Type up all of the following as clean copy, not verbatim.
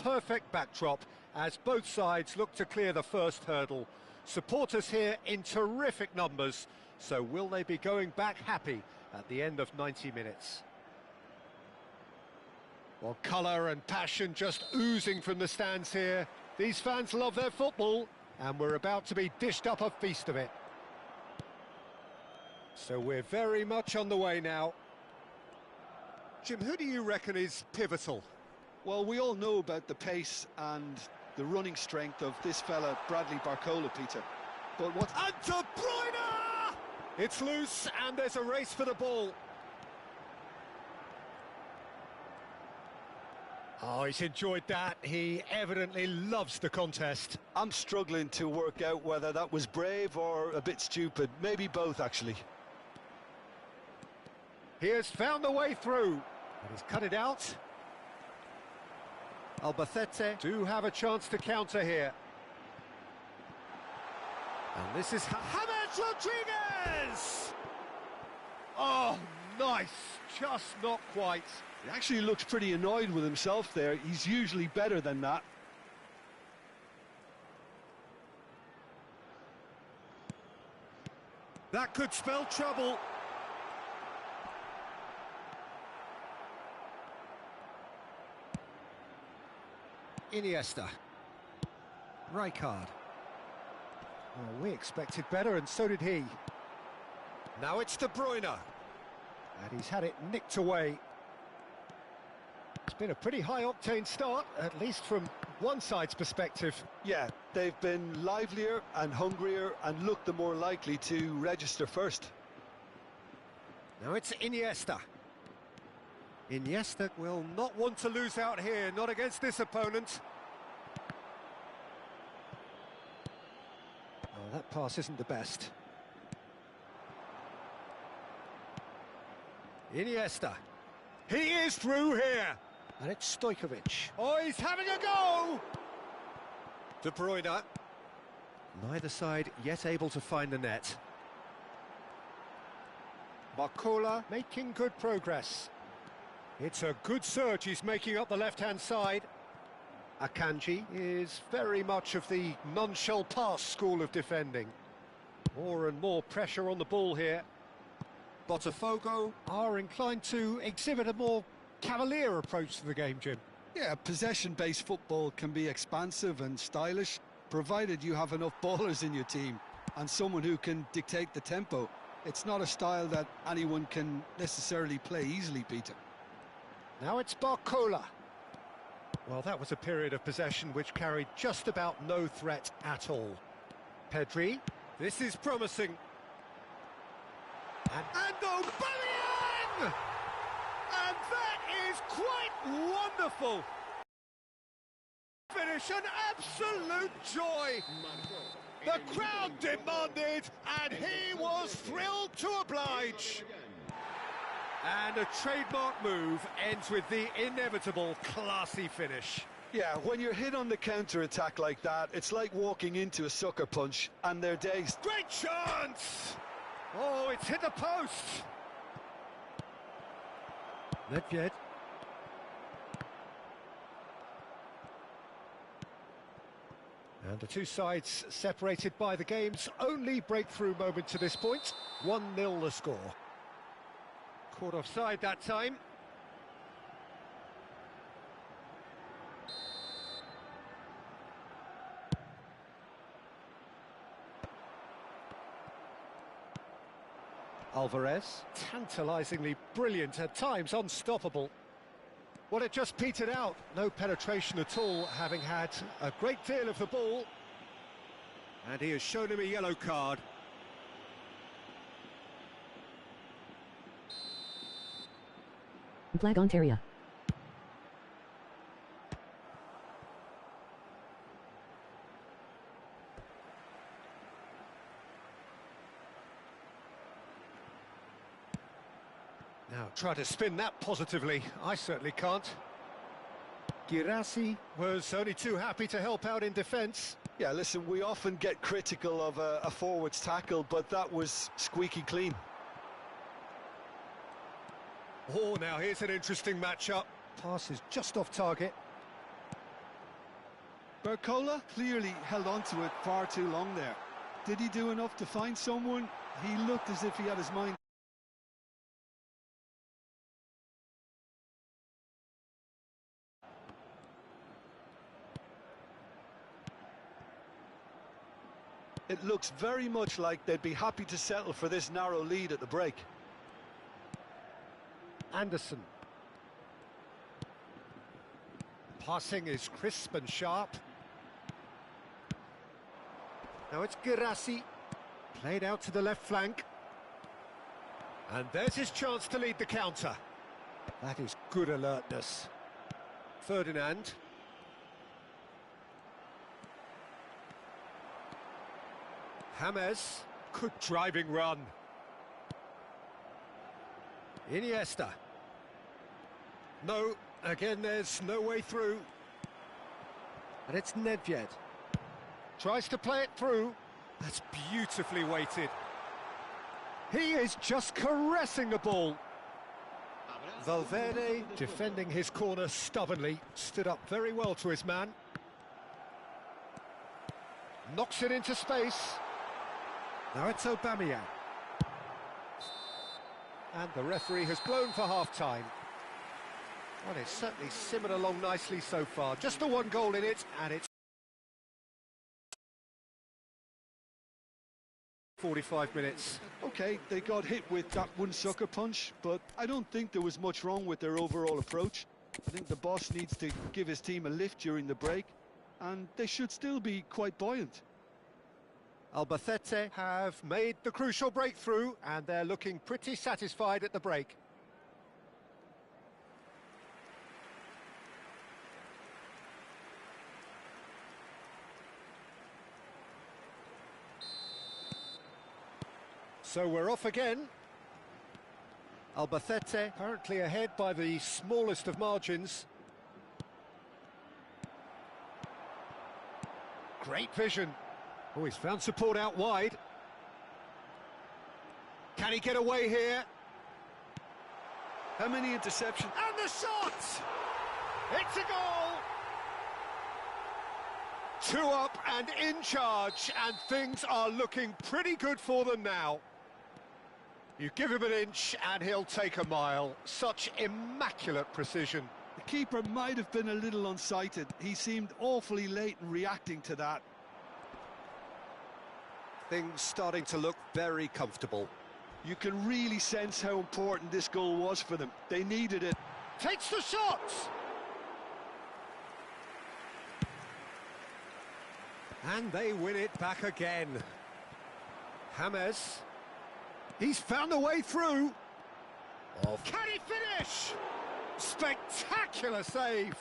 perfect backdrop as both sides look to clear the first hurdle. Supporters here in terrific numbers, so will they be going back happy at the end of 90 minutes? Well, colour and passion just oozing from the stands here. These fans love their football, and we're about to be dished up a feast of it. So we're very much on the way now. Jim, who do you reckon is pivotal? Well, we all know about the pace and the running strength of this fella, Bradley Barcola, Peter. But what... And De Bruyne! It's loose, and there's a race for the ball. Oh, he's enjoyed that. He evidently loves the contest. I'm struggling to work out whether that was brave or a bit stupid. Maybe both, actually. He has found the way through, and he's cut it out. Albacete do have a chance to counter here. And this is James Rodriguez! Oh, nice. Just not quite. He actually looks pretty annoyed with himself there. He's usually better than that. That could spell trouble. Iniesta. Rijkaard. Well, we expected better, and so did he. Now it's De Bruyne. And he's had it nicked away. It's been a pretty high-octane start, at least from one side's perspective. Yeah, they've been livelier and hungrier and looked the more likely to register first. Now it's Iniesta. Iniesta will not want to lose out here, not against this opponent. Oh, that pass isn't the best. Iniesta. He is through here. And it's Stojkovic. Oh, he's having a go! De Bruyne. Neither side yet able to find the net. Barcola making good progress. It's a good surge he's making up the left-hand side. Akanji is very much of the non-shall-pass school of defending. More and more pressure on the ball here. Botafogo are inclined to exhibit a more cavalier approach to the game, Jim. Yeah, possession-based football can be expansive and stylish, provided you have enough ballers in your team and someone who can dictate the tempo. It's not a style that anyone can necessarily play easily, Peter. Now it's Barcola. Well, that was a period of possession which carried just about no threat at all. Pedri, this is promising. And Aubameyang! And that is quite wonderful. Finish, an absolute joy. The crowd demanded, and he was thrilled to oblige. And a trademark move ends with the inevitable classy finish. Yeah, when you're hit on the counter-attack like that, it's like walking into a sucker punch, and they're dazed. Great chance! Oh, it's hit the post. Nedved. And the two sides separated by the game's only breakthrough moment to this point. 1-0 the score. Caught offside that time. Alvarez, tantalisingly brilliant, at times unstoppable. Well, it just petered out, no penetration at all, having had a great deal of the ball. And he has shown him a yellow card. Flag Ontario. Now, try to spin that positively. I certainly can't. Girassi was only too happy to help out in defence. Yeah, listen, we often get critical of a forward's tackle, but that was squeaky clean. Oh, now here's an interesting matchup. Pass is just off target. Barcola clearly held on to it far too long there. Did he do enough to find someone? He looked as if he had his mind. It looks very much like they'd be happy to settle for this narrow lead at the break. Anderson. Passing is crisp and sharp. Now it's Girassi. Played out to the left flank. And there's his chance to lead the counter. That is good alertness. Ferdinand. James. Good driving run. Iniesta. No, again there's no way through. And it's Nedved. Tries to play it through. That's beautifully weighted. He is just caressing the ball. Valverde, defending his corner stubbornly, stood up very well to his man. Knocks it into space. Now it's Aubameyang. And the referee has blown for half-time. Well, it's certainly simmered along nicely so far. Just the one goal in it, and it's 45 minutes. Okay, they got hit with that one sucker punch, but I don't think there was much wrong with their overall approach. I think the boss needs to give his team a lift during the break, and they should still be quite buoyant. Albacete have made the crucial breakthrough, and they're looking pretty satisfied at the break. So we're off again. Albacete currently ahead by the smallest of margins. Great vision. Oh, he's found support out wide. Can he get away here? How many interceptions? And the shot! It's a goal! 2 up and in charge, and things are looking pretty good for them now. You give him an inch and he'll take a mile. Such immaculate precision. The keeper might have been a little unsighted. He seemed awfully late in reacting to that. Things starting to look very comfortable. You can really sense how important this goal was for them. They needed it. Takes the shot! And they win it back again. James. He's found a way through. Oh, can he finish? Spectacular save.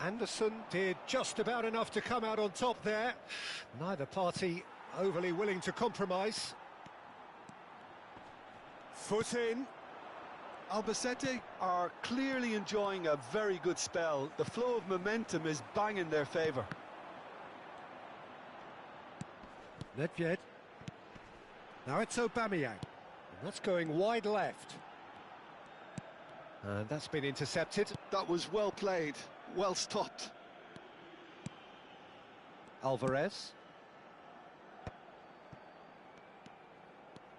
Anderson did just about enough to come out on top there. Neither party overly willing to compromise. Foot in. Albacete are clearly enjoying a very good spell. The flow of momentum is bang in their favour. Nedved. Now it's Aubameyang. And that's going wide left. And that's been intercepted. That was well played, well stopped. Alvarez.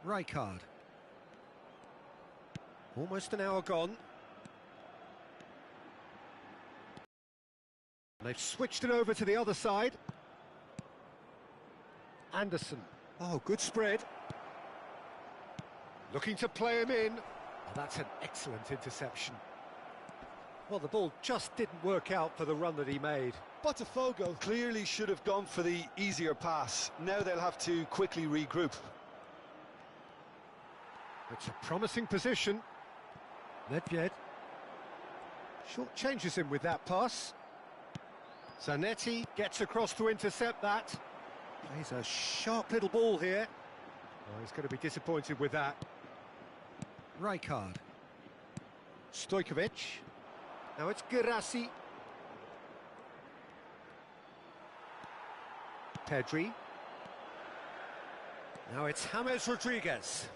Rijkaard. Almost an hour gone. They've switched it over to the other side. Anderson. Oh, good spread. Looking to play him in. Oh, that's an excellent interception. Well, the ball just didn't work out for the run that he made. Botafogo clearly should have gone for the easier pass. Now they'll have to quickly regroup. It's a promising position. Nedved. Short changes him with that pass. Zanetti gets across to intercept that. Plays a sharp little ball here. Oh, he's going to be disappointed with that. Rijkaard. Stojkovic. Now it's Girassi. Pedri. Now it's James Rodriguez.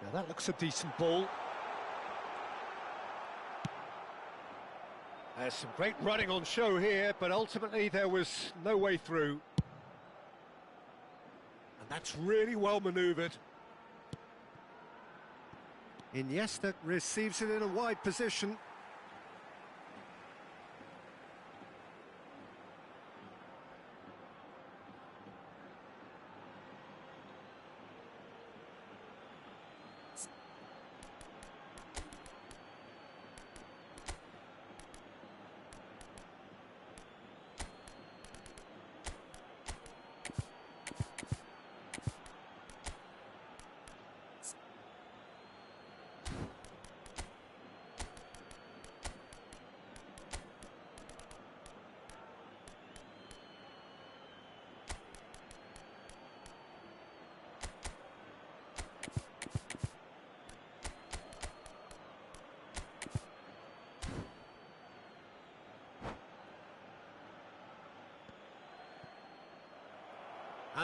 Now that looks a decent ball. There's some great running on show here, but ultimately there was no way through. And that's really well manoeuvred. Iniesta receives it in a wide position.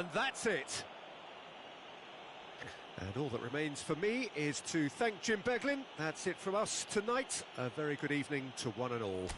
And that's it. And all that remains for me is to thank Jim Beglin. That's it from us tonight. A very good evening to one and all.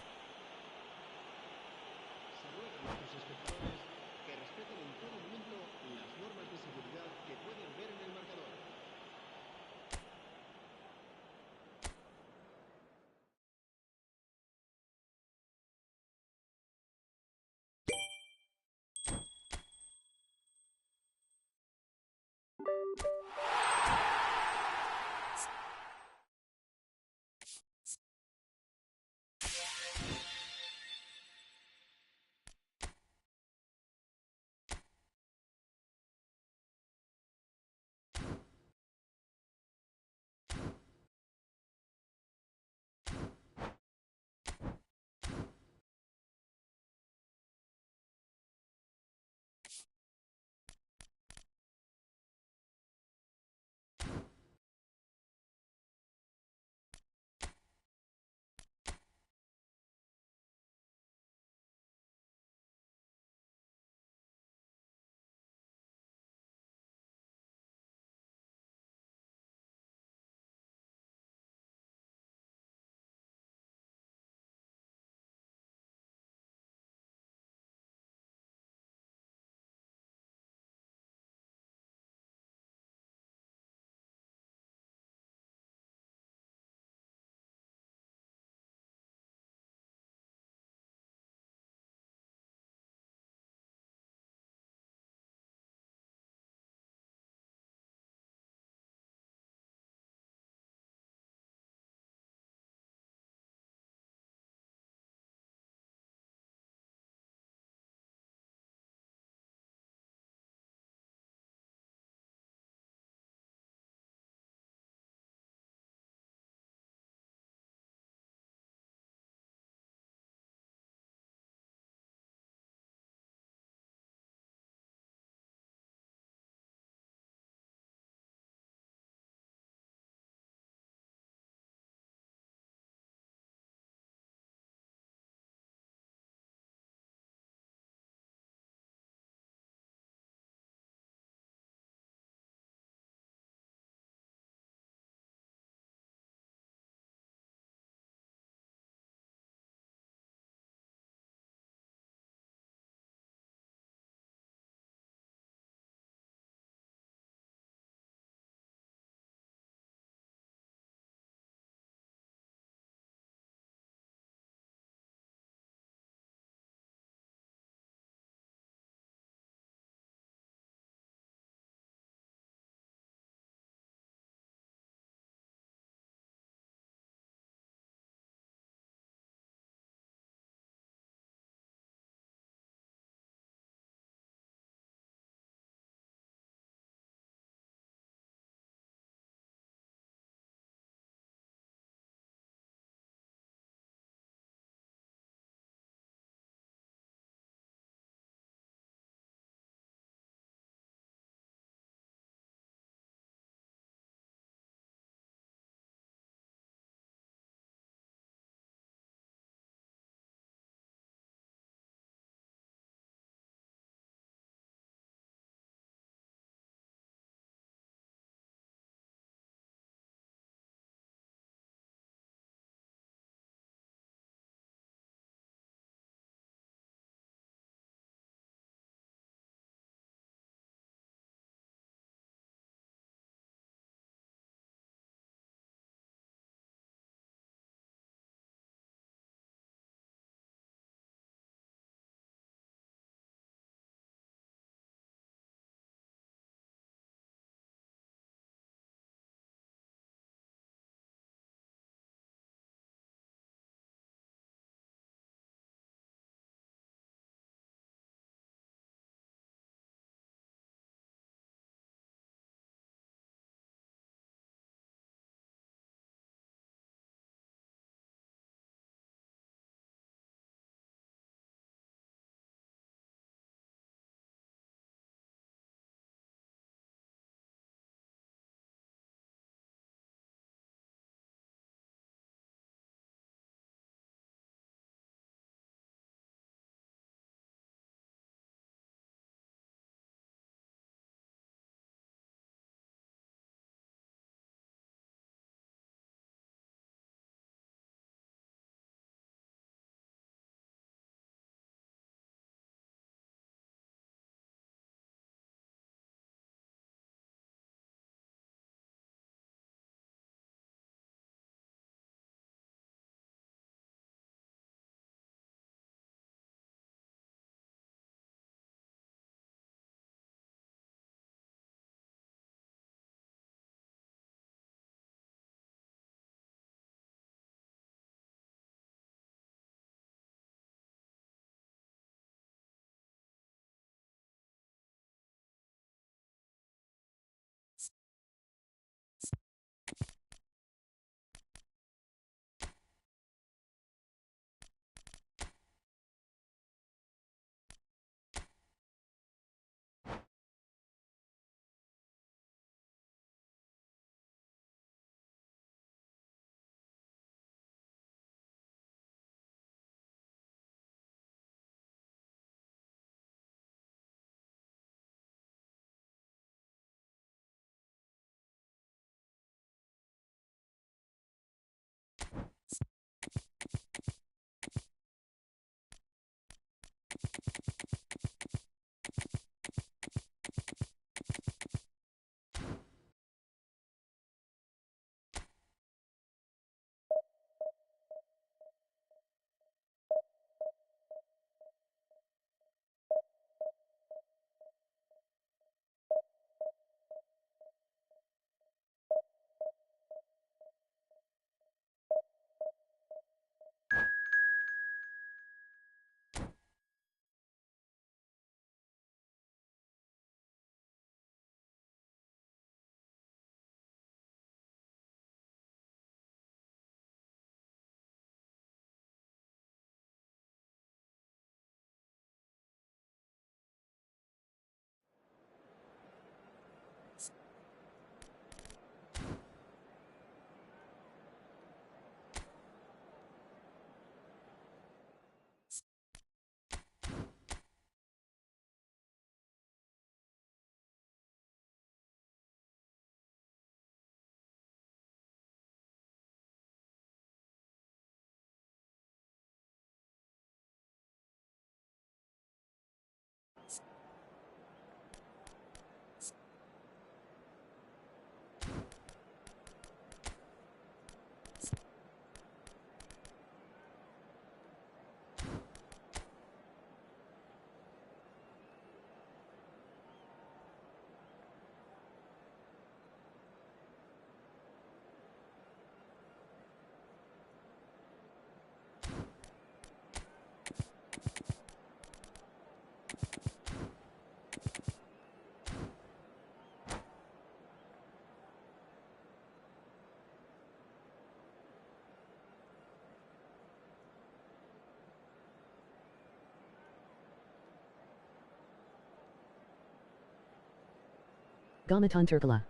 Gamaton Turkala.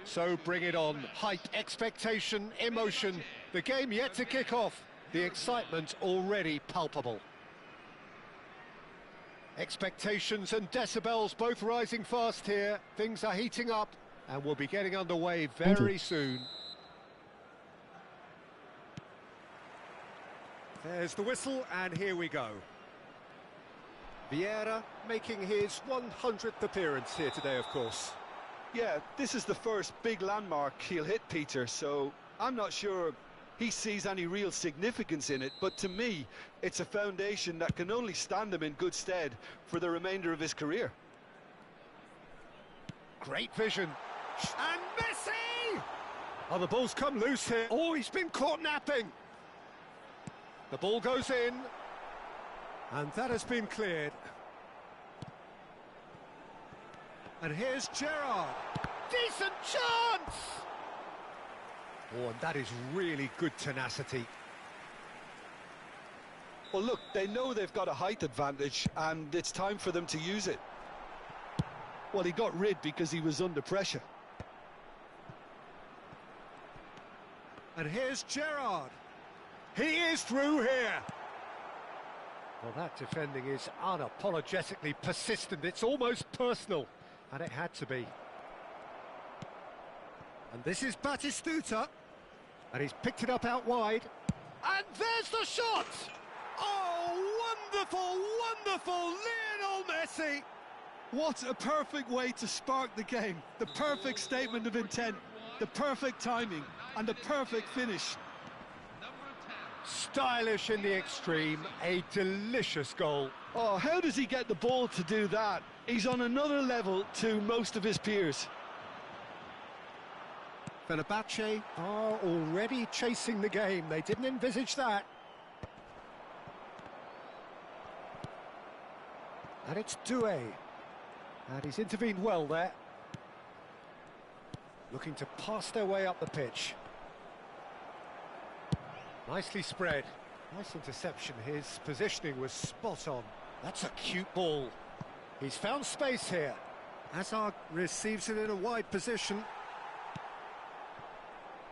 So bring it on. Hype, expectation, emotion. The game yet to kick off. The excitement already palpable. Expectations and decibels both rising fast here. Things are heating up and we'll be getting underway very soon. There's the whistle and here we go. Vieira making his 100th appearance here today, of course. Yeah, this is the first big landmark he'll hit, Peter, so I'm not sure he sees any real significance in it, but to me, it's a foundation that can only stand him in good stead for the remainder of his career. Great vision. And Messi! Oh, the ball's come loose here. Oh, he's been caught napping. The ball goes in. And that has been cleared. And here's Gerrard. Decent chance! Oh, and that is really good tenacity. Well, look, they know they've got a height advantage, and it's time for them to use it. Well, he got rid because he was under pressure. And here's Gerrard. He is through here. Well, that defending is unapologetically persistent. It's almost personal, and it had to be. And this is Batistuta, and he's picked it up out wide. And there's the shot! Oh, wonderful, wonderful Lionel Messi! What a perfect way to spark the game. The perfect statement of intent, the perfect timing, and the perfect finish. Stylish in the extreme, a delicious goal. Oh, how does he get the ball to do that? He's on another level to most of his peers. Fenerbahce are already chasing the game. They didn't envisage that. And it's Doué. And he's intervened well there. Looking to pass their way up the pitch. Nicely spread. Nice interception. His positioning was spot on. That's a cute ball. He's found space here. Hazard receives it in a wide position.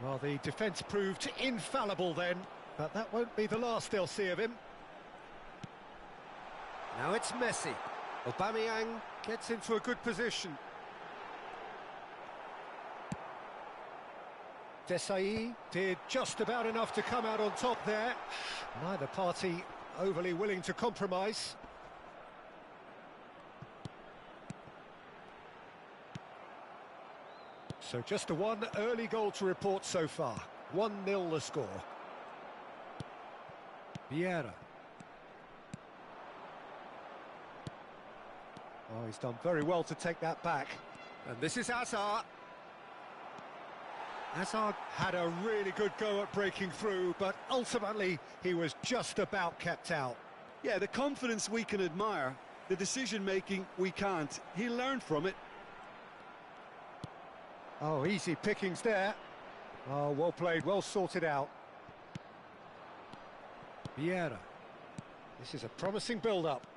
Well, the defence proved infallible then, but that won't be the last they'll see of him. Now it's Messi. Aubameyang gets into a good position. Desai did just about enough to come out on top there. Neither party overly willing to compromise. So just the one early goal to report so far. 1-0 the score. Vieira. Oh, he's done very well to take that back. And this is Hazard. Hazard had a really good go at breaking through, but ultimately he was just about kept out. Yeah, the confidence we can admire, the decision-making we can't. He learned from it. Oh, easy pickings there. Oh, well played, well sorted out. Vieira. This is a promising build-up.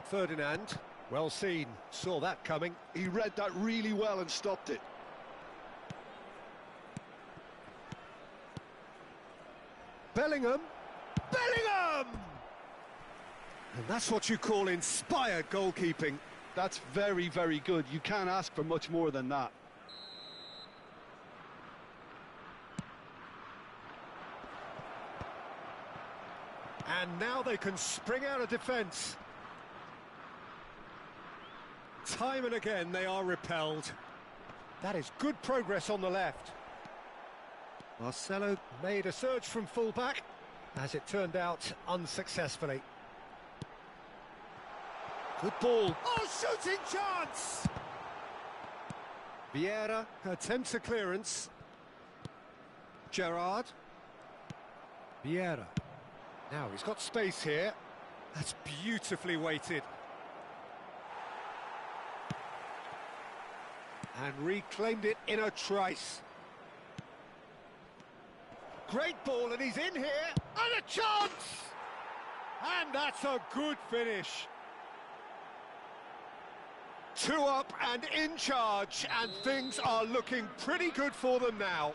Ferdinand, well seen, saw that coming. He read that really well and stopped it. Bellingham! Bellingham! And that's what you call inspired goalkeeping. That's very, very good. You can't ask for much more than that. And now they can spring out of defence. Time and again they are repelled. That is good progress on the left. Marcelo made a surge from full-back, as it turned out unsuccessfully. Good ball. Oh, shooting chance! Vieira attempts a clearance. Gerrard. Vieira. Now he's got space here. That's beautifully weighted. And reclaimed it in a trice. Great ball, and he's in here, and a chance! And that's a good finish. Two up and in charge, and things are looking pretty good for them now.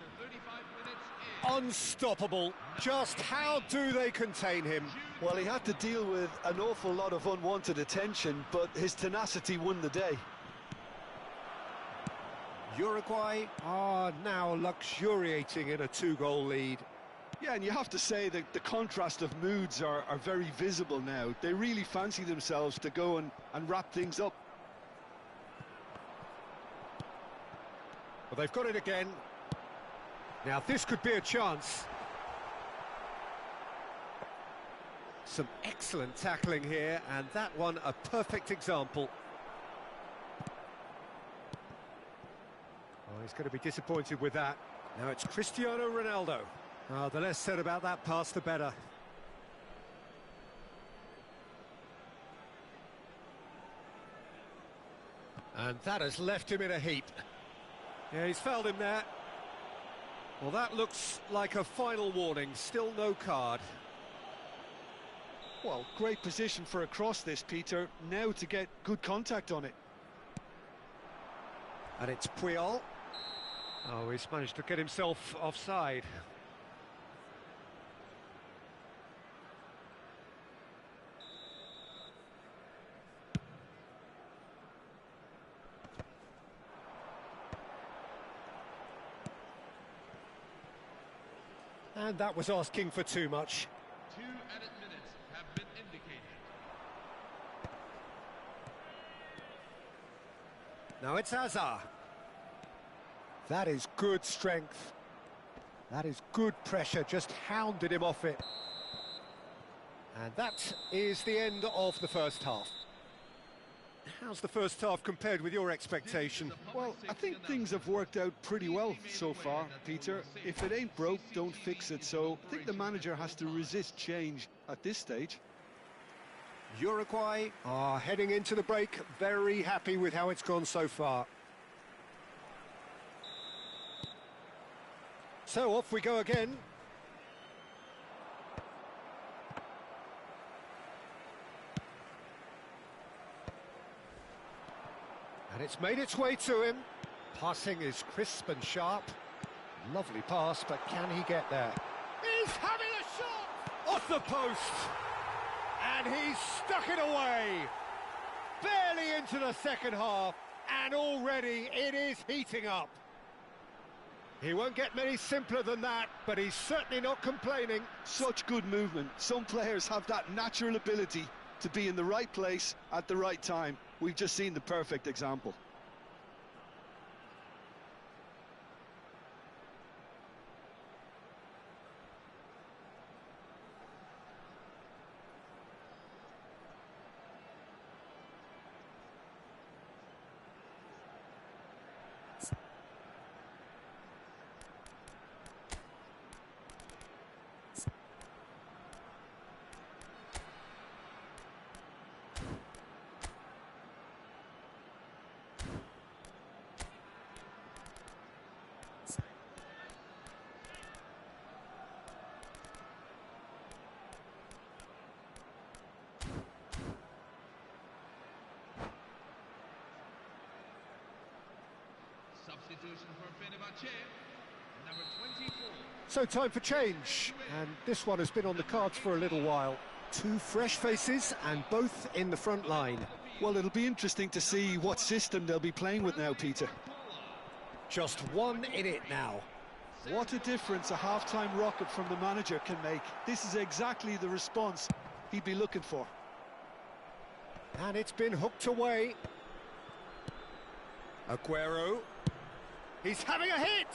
Unstoppable. Just how do they contain him? Well, he had to deal with an awful lot of unwanted attention, but his tenacity won the day. Uruguay are now luxuriating in a two-goal lead. Yeah, and you have to say that the contrast of moods are very visible now. They really fancy themselves to go and wrap things up. Well, they've got it again. Now, this could be a chance. Some excellent tackling here, and that one a perfect example. Oh, he's going to be disappointed with that. Now it's Cristiano Ronaldo. Oh, the less said about that pass, the better. And that has left him in a heap. Yeah, he's fouled him there. Well, that looks like a final warning. Still no card. Well, great position for a cross this, Peter. Now to get good contact on it. And it's Puyol. Oh, he's managed to get himself offside. And that was asking for too much. 2 added minutes have been indicated. Now it's Hazard. That is good strength. That is good pressure, just hounded him off it. And that is the end of the first half. How's the first half compared with your expectation? Well, I think things have worked out pretty well so far, Peter. If it ain't broke, don't fix it. So I think the manager has to resist change at this stage. Uruguay are heading into the break, very happy with how it's gone so far. So off we go again. And it's made its way to him. Passing is crisp and sharp. Lovely pass, but can he get there? He's having a shot! Off the post! And he's stuck it away! Barely into the second half, and already it is heating up. He won't get many simpler than that, but he's certainly not complaining. Such good movement. Some players have that natural ability to be in the right place at the right time. We've just seen the perfect example. Substitution for Fenerbahce, number 24. So time for change, and this one has been on the cards for a little while. Two fresh faces, and both in the front line. Well, it'll be interesting to see what system they'll be playing with now, Peter. Just one in it now. What a difference a half-time rocket from the manager can make. This is exactly the response he'd be looking for. And it's been hooked away. Aguero. He's having a hit!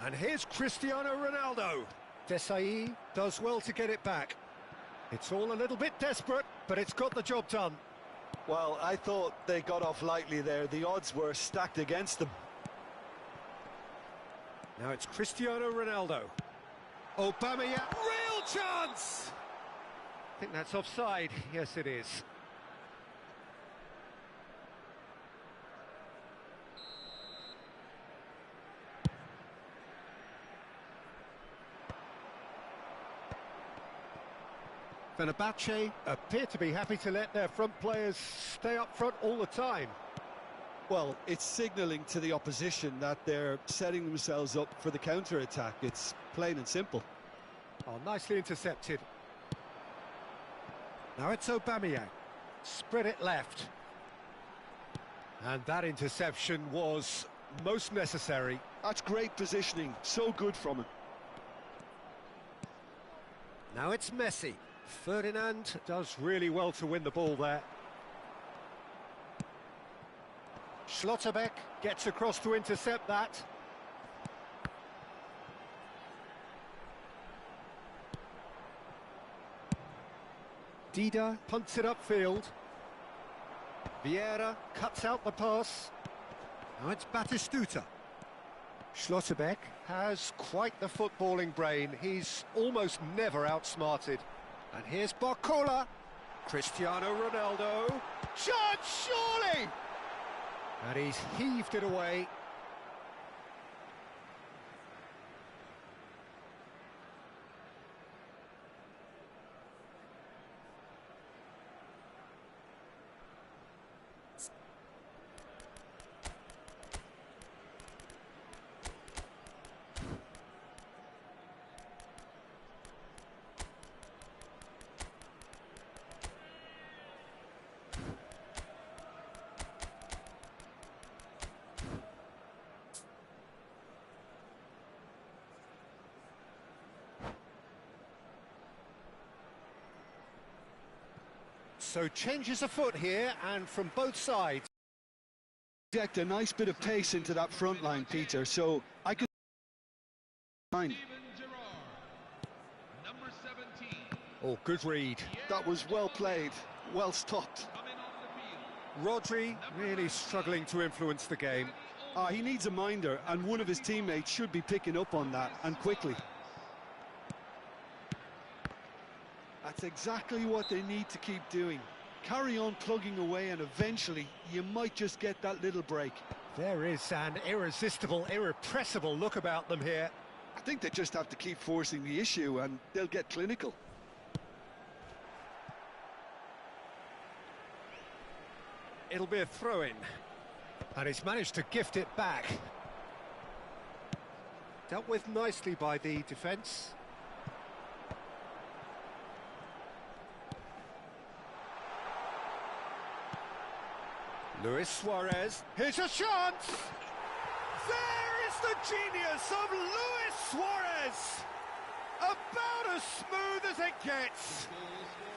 And here's Cristiano Ronaldo. Desai does well to get it back. It's all a little bit desperate, but it's got the job done. Well, I thought they got off lightly there. The odds were stacked against them. Now it's Cristiano Ronaldo. Aubameyang, real chance! I think that's offside. Yes, it is. Fenerbahce appear to be happy to let their front players stay up front all the time. Well, it's signalling to the opposition that they're setting themselves up for the counter-attack. It's plain and simple. Oh, nicely intercepted. Now it's Aubameyang. Spread it left. And that interception was most necessary. That's great positioning. So good from him. Now it's Messi. Ferdinand does really well to win the ball there. Schlotterbeck gets across to intercept that. Dida punts it upfield. Vieira cuts out the pass. Now it's Batistuta. Schlotterbeck has quite the footballing brain. He's almost never outsmarted. And here's Barcola. Cristiano Ronaldo. Chance, surely! And he's heaved it away. So changes afoot here, and from both sides. Inject a nice bit of pace into that front line, Peter, so I could... Steven Gerrard, number 17. Oh, good read. That was well played, well stopped. Coming off the field. Rodri really struggling to influence the game. He needs a minder, and one of his teammates should be picking up on that, and quickly. That's exactly what they need to keep doing. Carry on plugging away, and eventually you might just get that little break. There is an irresistible, irrepressible look about them here. I think they just have to keep forcing the issue, and they'll get clinical. It'll be a throw-in. And he's managed to gift it back. Dealt with nicely by the defence. Luis Suarez, here's a chance! There is the genius of Luis Suarez! About as smooth as it gets! Goal scorer